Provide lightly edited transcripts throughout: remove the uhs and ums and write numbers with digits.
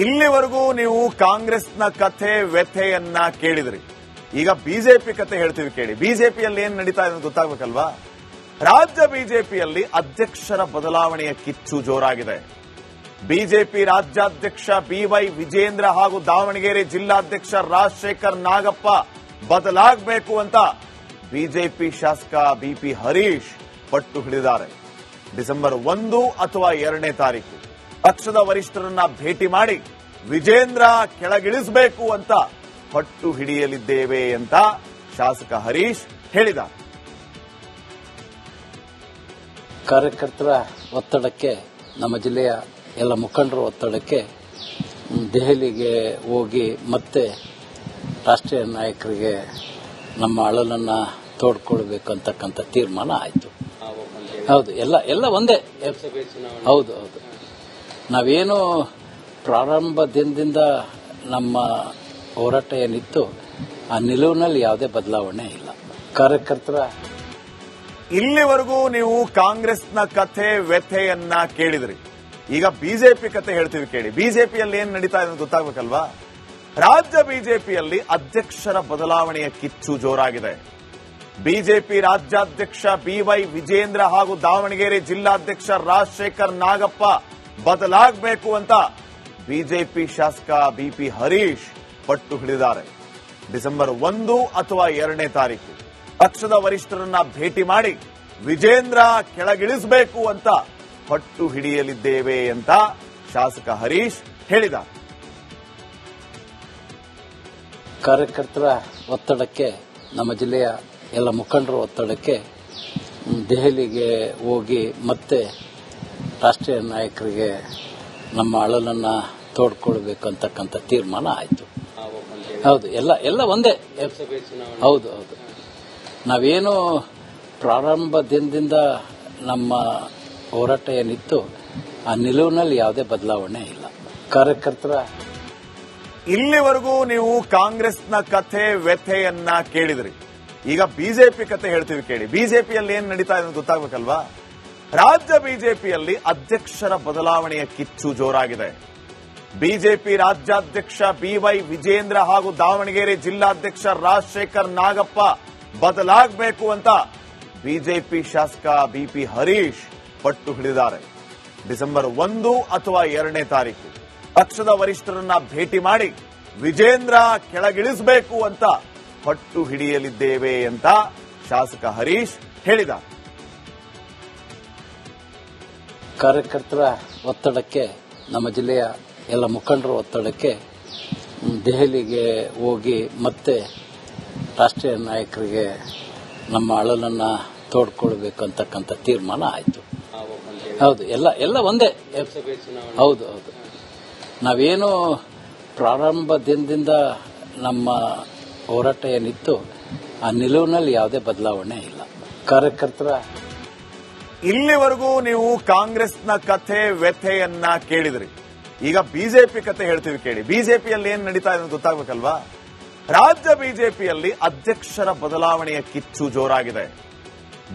ಇಲ್ಲಿವರೆಗೂ ನೀವು ಕಾಂಗ್ರೆಸ್ನ ಕಥೆ ವ್ಯಥೆಯನ್ನ ಕೇಳಿದ್ರಿ. ಈಗ ಬಿಜೆಪಿ ಕಥೆ ಹೇಳ್ತೀವಿ ಕೇಳಿ. ಬಿಜೆಪಿಯಲ್ಲಿ ಏನ್ ನಡೀತಾ ಇದೆ ಗೊತ್ತಾಗಬೇಕಲ್ವಾ? ರಾಜ್ಯ ಬಿಜೆಪಿಯಲ್ಲಿ ಅಧ್ಯಕ್ಷರ ಬದಲಾವಣೆಯ ಕಿಚ್ಚು ಜೋರಾಗಿದೆ. ಬಿಜೆಪಿ ರಾಜ್ಯಾಧ್ಯಕ್ಷ ಬಿವೈ ವಿಜೇಂದ್ರ ಹಾಗೂ ದಾವಣಗೆರೆ ಜಿಲ್ಲಾಧ್ಯಕ್ಷ ರಾಜಶೇಖರ್ ನಾಗಪ್ಪ ಬದಲಾಗಬೇಕು ಅಂತ ಬಿಜೆಪಿ ಶಾಸಕ ಬಿಪಿ ಹರೀಶ್ ಪಟ್ಟು ಹಿಡಿದಿದ್ದಾರೆ. ಡಿಸೆಂಬರ್ 1 ಅಥವಾ 2ನೇ ತಾರೀಕು ಪಕ್ಷದ ವರಿಷ್ಠರನ್ನ ಭೇಟಿ ಮಾಡಿ ವಿಜೇಂದ್ರ ಕೆಳಗಿಳಿಸಬೇಕು ಅಂತ ಪಟ್ಟು ಹಿಡಿಯಲಿದ್ದೇವೆ ಅಂತ ಶಾಸಕ ಹರೀಶ್ ಹೇಳಿದ್ದಾರೆ. ಕಾರ್ಯಕರ್ತರ ಒತ್ತಡಕ್ಕೆ, ನಮ್ಮ ಜಿಲ್ಲೆಯ ಎಲ್ಲ ಮುಖಂಡರ ಒತ್ತಡಕ್ಕೆ ದೆಹಲಿಗೆ ಹೋಗಿ ಮತ್ತೆ ರಾಷ್ಟ್ರೀಯ ನಾಯಕರಿಗೆ ನಮ್ಮ ಅಳಲನ್ನ ತೋಡ್ಕೊಳ್ಬೇಕಂತಕ್ಕಂಥ ತೀರ್ಮಾನ ಆಯಿತು. ಹೌದು, ಎಲ್ಲ ಒಂದೇ. ಹೌದು, ನಾವೇನು ಪ್ರಾರಂಭ ದಿನದಿಂದ ನಮ್ಮ ಹೋರಾಟ ಏನಿತ್ತು ಆ ನಿಲುವಿನಲ್ಲಿ ಯಾವುದೇ ಬದಲಾವಣೆ ಇಲ್ಲ. ಕಾರ್ಯಕರ್ತರ ಇಲ್ಲಿವರೆಗೂ ನೀವು ಕಾಂಗ್ರೆಸ್ನ ಕಥೆ ವ್ಯಥೆಯನ್ನ ಕೇಳಿದ್ರಿ. ಈಗ ಬಿಜೆಪಿ ಕಥೆ ಹೇಳ್ತೀವಿ ಕೇಳಿ. ಬಿಜೆಪಿಯಲ್ಲಿ ಏನ್ ನಡೀತಾ ಇದೆ ಗೊತ್ತಾಗಬೇಕಲ್ವಾ? ರಾಜ್ಯ ಬಿಜೆಪಿಯಲ್ಲಿ ಅಧ್ಯಕ್ಷರ ಬದಲಾವಣೆಯ ಕಿಚ್ಚು ಜೋರಾಗಿದೆ. ಬಿಜೆಪಿ ರಾಜ್ಯಾಧ್ಯಕ್ಷ ಬಿವೈ ವಿಜೇಂದ್ರ ಹಾಗೂ ದಾವಣಗೆರೆ ಜಿಲ್ಲಾಧ್ಯಕ್ಷ ರಾಜಶೇಖರ್ ನಾಗಪ್ಪ ಬದಲಾಗಬೇಕು ಅಂತ ಬಿಜೆಪಿ ಶಾಸಕ ಬಿಪಿ ಹರೀಶ್ ಪಟ್ಟು ಹಿಡಿದಿದ್ದಾರೆ. ಡಿಸೆಂಬರ್ 1 ಅಥವಾ 2ನೇ ತಾರೀಕು ಪಕ್ಷದ ವರಿಷ್ಠರನ್ನ ಭೇಟಿ ಮಾಡಿ ವಿಜೇಂದ್ರ ಕೆಳಗಿಳಿಸಬೇಕು ಅಂತ ಪಟ್ಟು ಹಿಡಿಯಲಿದ್ದೇವೆ ಅಂತ ಶಾಸಕ ಹರೀಶ್ ಹೇಳಿದ್ದಾರೆ. ಕಾರ್ಯಕರ್ತರ ಒತ್ತಡಕ್ಕೆ, ನಮ್ಮ ಜಿಲ್ಲೆಯ ಎಲ್ಲ ಮುಖಂಡರ ಒತ್ತಡಕ್ಕೆ ದೆಹಲಿಗೆ ಹೋಗಿ ಮತ್ತೆ ರಾಷ್ಟ್ರೀಯ ನಾಯಕರಿಗೆ ನಮ್ಮ ಅಳಲನ್ನ ತೋಡ್ಕೊಳ್ಬೇಕಂತಕ್ಕಂಥ ತೀರ್ಮಾನ ಆಯಿತು. ಹೌದು, ಎಲ್ಲ ಒಂದೇ. ಹೌದು, ನಾವೇನು ಪ್ರಾರಂಭ ದಿನದಿಂದ ನಮ್ಮ ಹೋರಾಟ ಏನಿತ್ತು ಆ ನಿಲುವಿನಲ್ಲಿ ಯಾವುದೇ ಬದಲಾವಣೆ ಇಲ್ಲ. ಕಾರ್ಯಕರ್ತರ ಇಲ್ಲಿವರೆಗೂ ನೀವು ಕಾಂಗ್ರೆಸ್ನ ಕಥೆ ವ್ಯಥೆಯನ್ನ ಕೇಳಿದ್ರಿ. ಈಗ ಬಿಜೆಪಿ ಕಥೆ ಹೇಳ್ತೀವಿ ಕೇಳಿ. ಬಿಜೆಪಿಯಲ್ಲಿ ಏನ್ ನಡೀತಾ ಇದೆ ಗೊತ್ತಾಗಬೇಕಲ್ವಾ? ರಾಜ್ಯ ಬಿಜೆಪಿಯಲ್ಲಿ ಅಧ್ಯಕ್ಷರ ಬದಲಾವಣೆಯ ಕಿಚ್ಚು ಜೋರಾಗಿದೆ. ಬಿಜೆಪಿ ರಾಜ್ಯಾಧ್ಯಕ್ಷ ಬಿವೈ ವಿಜೇಂದ್ರ ಹಾಗೂ ದಾವಣಗೆರೆ ಜಿಲ್ಲಾಧ್ಯಕ್ಷ ರಾಜಶೇಖರ್ ನಾಗಪ್ಪ ಬದಲಾಗಬೇಕು ಅಂತ ಬಿಜೆಪಿ ಶಾಸಕ ಬಿಪಿ ಹರೀಶ್ ಪಟ್ಟು ಹಿಡಿದಿದ್ದಾರೆ. ಡಿಸೆಂಬರ್ 1 ಅಥವಾ 2ನೇ ತಾರೀಕು ಪಕ್ಷದ ವರಿಷ್ಠರನ್ನ ಭೇಟಿ ಮಾಡಿ ವಿಜೇಂದ್ರ ಕೆಳಗಿಳಿಸಬೇಕು ಅಂತ ಪಟ್ಟು ಹಿಡಿಯಲಿದ್ದೇವೆ ಅಂತ ಶಾಸಕ ಹರೀಶ್ ಹೇಳಿದ್ದಾರೆ. ಕಾರ್ಯಕರ್ತರ ಒತ್ತಡಕ್ಕೆ, ನಮ್ಮ ಜಿಲ್ಲೆಯ ಎಲ್ಲ ಮುಖಂಡರ ಒತ್ತಡಕ್ಕೆ ದೆಹಲಿಗೆ ಹೋಗಿ ಮತ್ತೆ ರಾಷ್ಟ್ರೀಯ ನಾಯಕರಿಗೆ ನಮ್ಮ ಅಳಲನ್ನ ತೋಡ್ಕೊಳ್ಬೇಕಂತಕ್ಕಂಥ ತೀರ್ಮಾನ ಆಯಿತು. ಹೌದು, ಎಲ್ಲ ಒಂದೇ. ಹೌದು, ನಾವೇನು ಪ್ರಾರಂಭ ದಿನದಿಂದ ನಮ್ಮ ಹೋರಾಟ ಏನಿತ್ತು ಆ ನಿಲುವಿನಲ್ಲಿ ಯಾವುದೇ ಬದಲಾವಣೆ ಇಲ್ಲ. ಕಾರ್ಯಕರ್ತರ ಇಲ್ಲಿವರೆಗೂ ನೀವು ಕಾಂಗ್ರೆಸ್ನ ಕಥೆ ವ್ಯಥೆಯನ್ನ ಕೇಳಿದ್ರಿ. ಈಗ ಬಿಜೆಪಿ ಕಥೆ ಹೇಳ್ತೀವಿ ಕೇಳಿ. ಬಿಜೆಪಿಯಲ್ಲಿ ಏನ್ ನಡೀತಾ ಇದೆ ಗೊತ್ತಾಗಬೇಕಲ್ವಾ? ರಾಜ್ಯ ಬಿಜೆಪಿಯಲ್ಲಿ ಅಧ್ಯಕ್ಷರ ಬದಲಾವಣೆಯ ಕಿಚ್ಚು ಜೋರಾಗಿದೆ.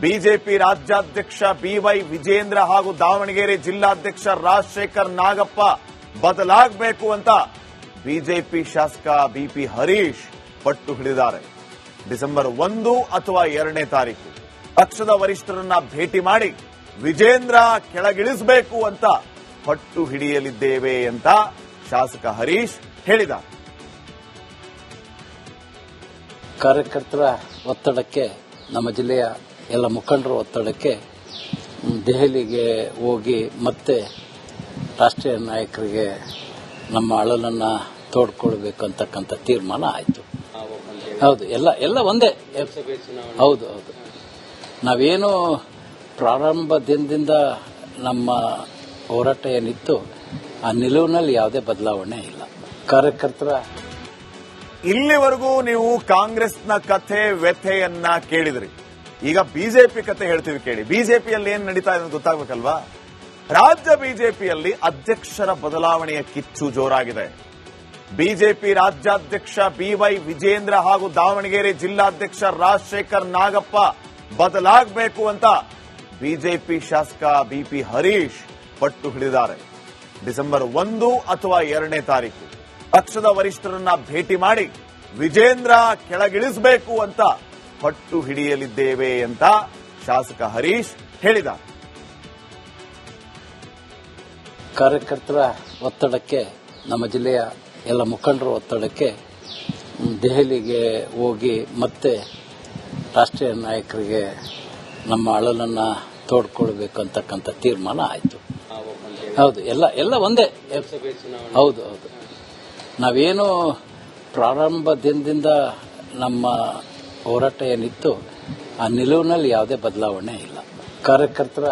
ಬಿಜೆಪಿ ರಾಜ್ಯಾಧ್ಯಕ್ಷ ಬಿವೈ ವಿಜೇಂದ್ರ ಹಾಗೂ ದಾವಣಗೆರೆ ಜಿಲ್ಲಾಧ್ಯಕ್ಷ ರಾಜಶೇಖರ್ ನಾಗಪ್ಪ ಬದಲಾಗಬೇಕು ಅಂತ ಬಿಜೆಪಿ ಶಾಸಕ ಬಿಪಿ ಹರೀಶ್ ಪಟ್ಟು ಹಿಡಿದಿದ್ದಾರೆ. ಡಿಸೆಂಬರ್ 1 ಅಥವಾ 2ನೇ ತಾರೀಕು ಪಕ್ಷದ ವರಿಷ್ಠರನ್ನ ಭೇಟಿ ಮಾಡಿ ವಿಜೇಂದ್ರ ಕೆಳಗಿಳಿಸಬೇಕು ಅಂತ ಪಟ್ಟು ಹಿಡಿಯಲಿದ್ದೇವೆ ಅಂತ ಶಾಸಕ ಹರೀಶ್ ಹೇಳಿದ್ದಾರೆ. ಕಾರ್ಯಕರ್ತರ ಒತ್ತಡಕ್ಕೆ, ನಮ್ಮ ಜಿಲ್ಲೆಯ ಎಲ್ಲ ಮುಖಂಡರ ಒತ್ತಡಕ್ಕೆ ದೆಹಲಿಗೆ ಹೋಗಿ ಮತ್ತೆ ರಾಷ್ಟ್ರೀಯ ನಾಯಕರಿಗೆ ನಮ್ಮ ಅಳಲನ್ನ ತೋಡ್ಕೊಳ್ಬೇಕಂತಕ್ಕಂಥ ತೀರ್ಮಾನ ಆಯಿತು. ಹೌದು, ಎಲ್ಲ ಒಂದೇ. ಹೌದು, ನಾವೇನು ಪ್ರಾರಂಭ ದಿನದಿಂದ ನಮ್ಮ ಹೋರಾಟ ಏನಿತ್ತು ಆ ನಿಲುವಿನಲ್ಲಿ ಯಾವುದೇ ಬದಲಾವಣೆ ಇಲ್ಲ. ಕಾರ್ಯಕರ್ತರ ಇಲ್ಲಿವರೆಗೂ ನೀವು ಕಾಂಗ್ರೆಸ್ನ ಕಥೆ ವ್ಯಥೆಯನ್ನ ಕೇಳಿದ್ರಿ. ಈಗ ಬಿಜೆಪಿ ಕಥೆ ಹೇಳ್ತೀವಿ ಕೇಳಿ. ಬಿಜೆಪಿಯಲ್ಲಿ ಏನ್ ನಡೀತಾ ಇದೆ ಗೊತ್ತಾಗಬೇಕಲ್ವಾ? ರಾಜ್ಯ ಬಿಜೆಪಿಯಲ್ಲಿ ಅಧ್ಯಕ್ಷರ ಬದಲಾವಣೆಯ ಕಿಚ್ಚು ಜೋರಾಗಿದೆ. ಬಿಜೆಪಿ ರಾಜ್ಯಾಧ್ಯಕ್ಷ ಬಿವೈ ವಿಜೇಂದ್ರ ಹಾಗೂ ದಾವಣಗೆರೆ ಜಿಲ್ಲಾಧ್ಯಕ್ಷ ರಾಜಶೇಖರ್ ನಾಗಪ್ಪ ಬದಲಾಗಬೇಕು ಅಂತ ಬಿಜೆಪಿ ಶಾಸಕ ಬಿಪಿ ಹರೀಶ್ ಪಟ್ಟು ಹಿಡಿದಿದ್ದಾರೆ. ಡಿಸೆಂಬರ್ 1 ಅಥವಾ 2ನೇ ತಾರೀಕು ಪಕ್ಷದ ವರಿಷ್ಠರನ್ನ ಭೇಟಿ ಮಾಡಿ ವಿಜೇಂದ್ರ ಕೆಳಗಿಳಿಸಬೇಕು ಅಂತ ಪಟ್ಟು ಹಿಡಿಯಲಿದ್ದೇವೆ ಅಂತ ಶಾಸಕ ಹರೀಶ್ ಹೇಳಿದ್ದಾರೆ. ಕಾರ್ಯಕರ್ತರ ಒತ್ತಡಕ್ಕೆ, ನಮ್ಮ ಜಿಲ್ಲೆಯ ಎಲ್ಲ ಮುಖಂಡರ ಒತ್ತಡಕ್ಕೆ ದೆಹಲಿಗೆ ಹೋಗಿ ಮತ್ತೆ ರಾಷ್ಟ್ರೀಯ ನಾಯಕರಿಗೆ ನಮ್ಮ ಅಳಲನ್ನು ತೋಡ್ಕೊಳ್ಬೇಕು ಅಂತಕ್ಕಂಥ ತೀರ್ಮಾನ ಆಯಿತು. ಹೌದು, ಎಲ್ಲ ಒಂದೇ. ಹೌದು, ನಾವೇನು ಪ್ರಾರಂಭ ದಿನದಿಂದ ನಮ್ಮ ಹೋರಾಟ ಏನಿತ್ತು ಆ ನಿಲುವಿನಲ್ಲಿ ಯಾವುದೇ ಬದಲಾವಣೆ ಇಲ್ಲ. ಕಾರ್ಯಕರ್ತರ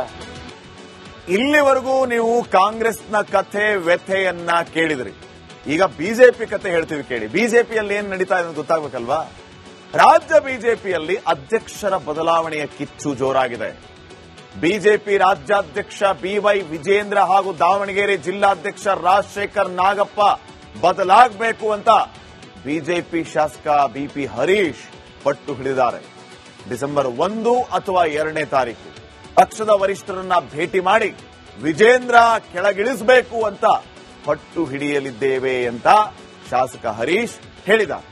ಇಲ್ಲಿವರೆಗೂ ನೀವು ಕಾಂಗ್ರೆಸ್ನ ಕಥೆ ವ್ಯಥೆಯನ್ನ ಕೇಳಿದ್ರಿ. ಈಗ ಬಿಜೆಪಿ ಕಥೆ ಹೇಳ್ತೀವಿ ಕೇಳಿ. ಬಿಜೆಪಿಯಲ್ಲಿ ಏನ್ ನಡೀತಾ ಇದೆ ಗೊತ್ತಾಗಬೇಕಲ್ವಾ? ರಾಜ್ಯ ಬಿಜೆಪಿಯಲ್ಲಿ ಅಧ್ಯಕ್ಷರ ಬದಲಾವಣೆಯ ಕಿಚ್ಚು ಜೋರಾಗಿದೆ. ಬಿಜೆಪಿ ರಾಜ್ಯಾಧ್ಯಕ್ಷ ಬಿವೈ ವಿಜೇಂದ್ರ ಹಾಗೂ ದಾವಣಗೆರೆ ಜಿಲ್ಲಾಧ್ಯಕ್ಷ ರಾಜಶೇಖರ್ ನಾಗಪ್ಪ ಬದಲಾಗಬೇಕು ಅಂತ ಬಿಜೆಪಿ ಶಾಸಕ ಬಿಪಿ ಹರೀಶ್ ಪಟ್ಟು ಹಿಡಿದಿದ್ದಾರೆ. ಡಿಸೆಂಬರ್ 1 ಅಥವಾ 2ನೇ ತಾರೀಕು ಪಕ್ಷದ ವರಿಷ್ಠರನ್ನ ಭೇಟಿ ಮಾಡಿ ವಿಜೇಂದ್ರ ಕೆಳಗಿಳಿಸಬೇಕು ಅಂತ ಪಟ್ಟು ಹಿಡಿಯಲಿದ್ದೇವೆ ಅಂತ ಶಾಸಕ ಹರೀಶ್ ಹೇಳಿದ್ದಾರೆ.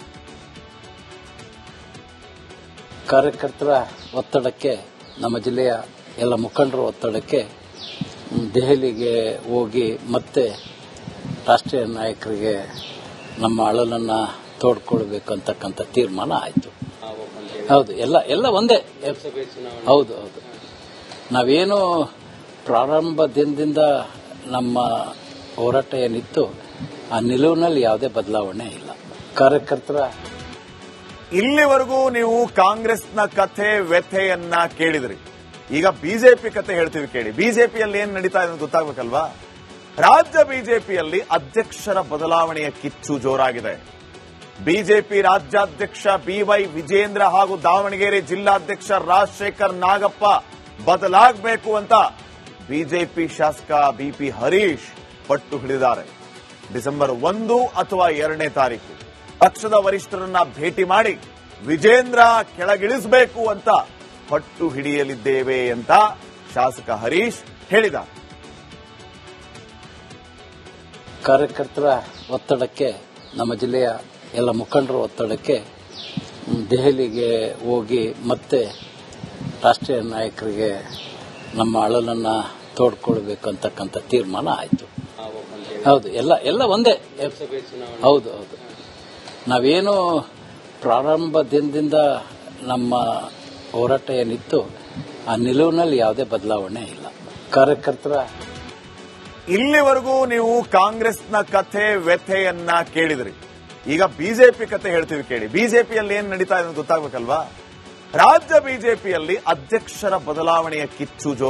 ಕಾರ್ಯಕರ್ತರ ಒತ್ತಡಕ್ಕೆ, ನಮ್ಮ ಜಿಲ್ಲೆಯ ಎಲ್ಲ ಮುಖಂಡರ ಒತ್ತಡಕ್ಕೆ ದೆಹಲಿಗೆ ಹೋಗಿ ಮತ್ತೆ ರಾಷ್ಟ್ರೀಯ ನಾಯಕರಿಗೆ ನಮ್ಮ ಅಳಲನ್ನು ತೋಡ್ಕೊಳ್ಬೇಕು ಅಂತಕ್ಕಂಥ ತೀರ್ಮಾನ ಆಯಿತು. ಹೌದು, ಎಲ್ಲ ಒಂದೇ. ಹೌದು, ನಾವೇನು ಪ್ರಾರಂಭ ದಿನದಿಂದ ನಮ್ಮ ಹೋರಾಟ ಏನಿತ್ತು ಆ ನಿಲುವಿನಲ್ಲಿ ಯಾವುದೇ ಬದಲಾವಣೆ ಇಲ್ಲ. ಕಾರ್ಯಕರ್ತರ ಇಲ್ಲಿವರೆಗೂ ನೀವು ಕಾಂಗ್ರೆಸ್ನ ಕಥೆ ವ್ಯಥೆಯನ್ನ ಕೇಳಿದ್ರಿ. ಈಗ ಬಿಜೆಪಿ ಕಥೆ ಹೇಳ್ತೀವಿ ಕೇಳಿ. ಬಿಜೆಪಿಯಲ್ಲಿ ಏನ್ ನಡೀತಾ ಇದೆ ಗೊತ್ತಾಗಬೇಕಲ್ವಾ? ರಾಜ್ಯ ಬಿಜೆಪಿಯಲ್ಲಿ ಅಧ್ಯಕ್ಷರ ಬದಲಾವಣೆಯ ಕಿಚ್ಚು ಜೋರಾಗಿದೆ. ಬಿಜೆಪಿ ರಾಜ್ಯಾಧ್ಯಕ್ಷ ಬಿವೈ ವಿಜೇಂದ್ರ ಹಾಗೂ ದಾವಣಗೆರೆ ಜಿಲ್ಲಾಧ್ಯಕ್ಷ ರಾಜಶೇಖರ್ ನಾಗಪ್ಪ ಬದಲಾಗಬೇಕು ಅಂತ ಬಿಜೆಪಿ ಶಾಸಕ ಬಿಪಿ ಹರೀಶ್ ಪಟ್ಟು ಹಿಡಿದಿದ್ದಾರೆ. ಡಿಸೆಂಬರ್ 1 ಅಥವಾ 2ನೇ ತಾರೀಕು ಪಕ್ಷದ ವರಿಷ್ಠರನ್ನ ಭೇಟಿ ಮಾಡಿ ವಿಜೇಂದ್ರ ಕೆಳಗಿಳಿಸಬೇಕು ಅಂತ ಪಟ್ಟು ಹಿಡಿಯಲಿದ್ದೇವೆ ಅಂತ ಶಾಸಕ ಹರೀಶ್ ಹೇಳಿದ್ದಾರೆ. ಕಾರ್ಯಕರ್ತರ ಒತ್ತಡಕ್ಕೆ, ನಮ್ಮ ಜಿಲ್ಲೆಯ ಎಲ್ಲ ಮುಖಂಡರ ಒತ್ತಡಕ್ಕೆ ದೆಹಲಿಗೆ ಹೋಗಿ ಮತ್ತೆ ರಾಷ್ಟ್ರೀಯ ನಾಯಕರಿಗೆ ನಮ್ಮ ಅಳಲನ್ನು ತೋಡ್ಕೊಳ್ಬೇಕು ಅಂತಕ್ಕಂಥ ತೀರ್ಮಾನ ಆಯಿತು. ಹೌದು, ಎಲ್ಲ ಒಂದೇ. ಹೌದು, ನಾವೇನು ಪ್ರಾರಂಭ ದಿನದಿಂದ ನಮ್ಮ ಹೋರಾಟ ಏನಿತ್ತು ಆ ನಿಲುವಿನಲ್ಲಿ ಯಾವುದೇ ಬದಲಾವಣೆ ಇಲ್ಲ. ಕಾರ್ಯಕರ್ತರ ಇಲ್ಲಿವರೆಗೂ ನೀವು ಕಾಂಗ್ರೆಸ್ನ ಕಥೆ ವ್ಯಥೆಯನ್ನ ಕೇಳಿದ್ರಿ. ಈಗ ಬಿಜೆಪಿ ಕಥೆ ಹೇಳ್ತೀವಿ ಕೇಳಿ. ಬಿಜೆಪಿಯಲ್ಲಿ ಏನ್ ನಡೀತಾ ಇದೆ ಗೊತ್ತಾಗಬೇಕಲ್ವಾ? ರಾಜ್ಯ ಬಿಜೆಪಿಯಲ್ಲಿ ಅಧ್ಯಕ್ಷರ ಬದಲಾವಣೆಯ ಕಿಚ್ಚು